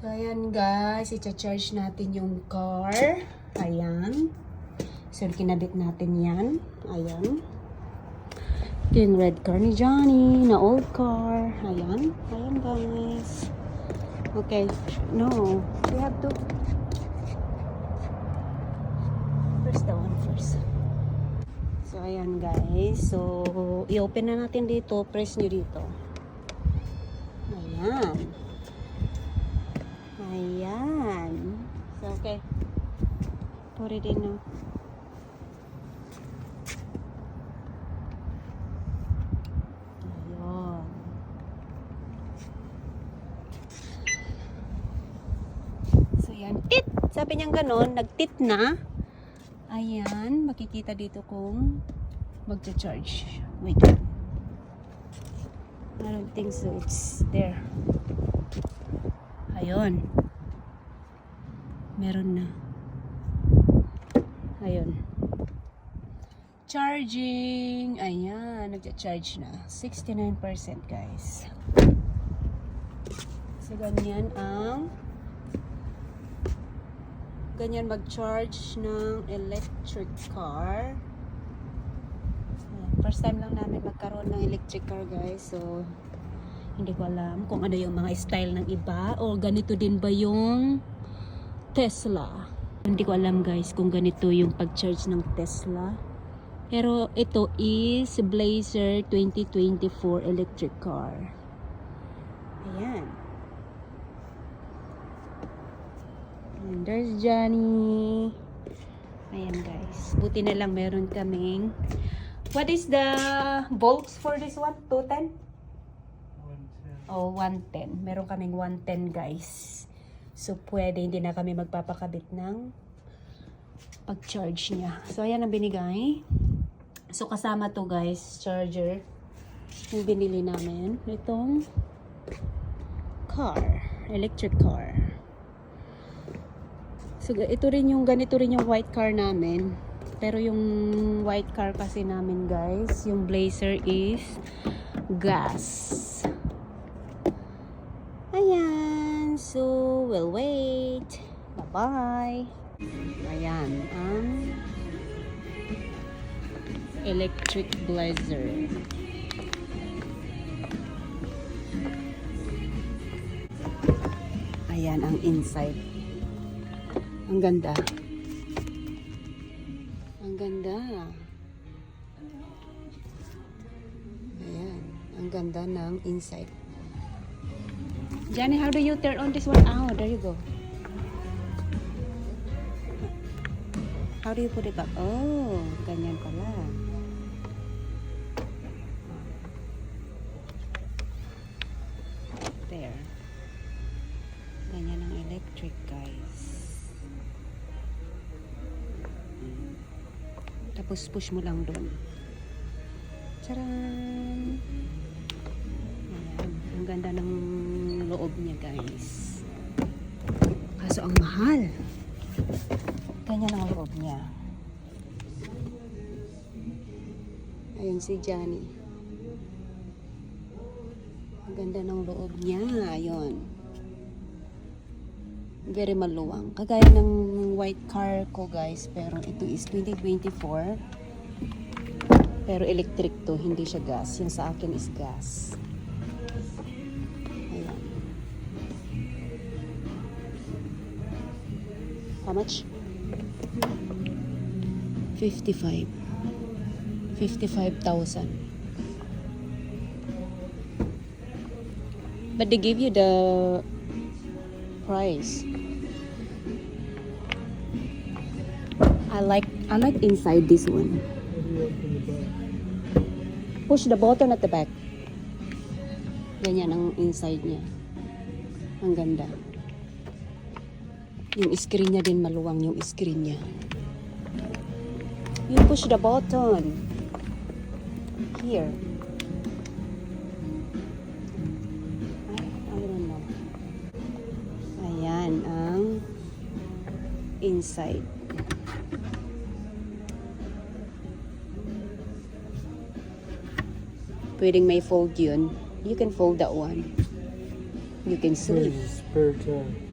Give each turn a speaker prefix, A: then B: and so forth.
A: So, ayan guys, i-charge natin yung car. Ayan. So, kinabit natin yan. Ayan. Ito yung red car ni Johnny, na old car. Ayan. Ayan guys. Okay. No. We have to press the one first. So, ayan guys. So, i-open na natin dito. Press nyo dito. Ayan. Ayan. So, okay. Put it in now. Ayan. So, yan. Tit! Sabi niyang ganon, nag-tit na. Ayan. Makikita dito kung magcha-charge. Wait. I don't think so. It's there. Ayun. Meron na. Ayun. Charging. Ayan. Nagcha-charge na. 69% guys. So, ganyan mag-charge ng electric car. First time lang namin magkaroon ng electric car guys. So, hindi ko alam kung ano yung mga style ng iba o ganito din ba yung Tesla. Hindi ko alam guys kung ganito yung pag-charge ng Tesla. Pero ito is Blazer 2024 electric car. Ayan. And there's Johnny. Ayan guys. Buti na lang meron kaming. What is the volts for this one? 210? Oh, 110. Meron kaming 110 guys. So, pwede hindi na kami magpapakabit ng pag-charge niya. So, ayan ang binigay. So, kasama to guys, charger. Yung binili namin. Itong car. Electric car. So, ito rin yung, ganito rin yung white car namin. Pero yung white car kasi namin guys, yung Blazer is gas. Ayan. So, we'll wait. Bye-bye. Ayan. Electric Blazer. Ayan ang inside. Ang ganda. Ang ganda. Ayan. Ang ganda ng inside. Johnny, how do you turn on this one? Oh, there you go. How do you put it back? Oh, ganyan pala. There. Ganyan ang electric, guys. Tapos push mo lang doon. Charan! Ayan. Ang ganda ng loob niya guys. Kaso ang mahal. Ganyan ang loob niya. Ayun si Johnny. Ang ganda ng loob niya. Ayun. Very maluwang. Kagaya ng white car ko guys. Pero ito is 2024. Pero electric to. Hindi siya gas. Yung sa akin is gas. Ayan. How much? 55,000. But they give you the price. I like inside this one. Push the button at the back. Ganyan ang inside niya. Ang ganda. Yung screen niya din maluwang yung screen niya. You push the button. Here. I don't know. Ayan ang inside. Pwedeng may fold yun. You can fold that one. You can sleep.
B: Spare time.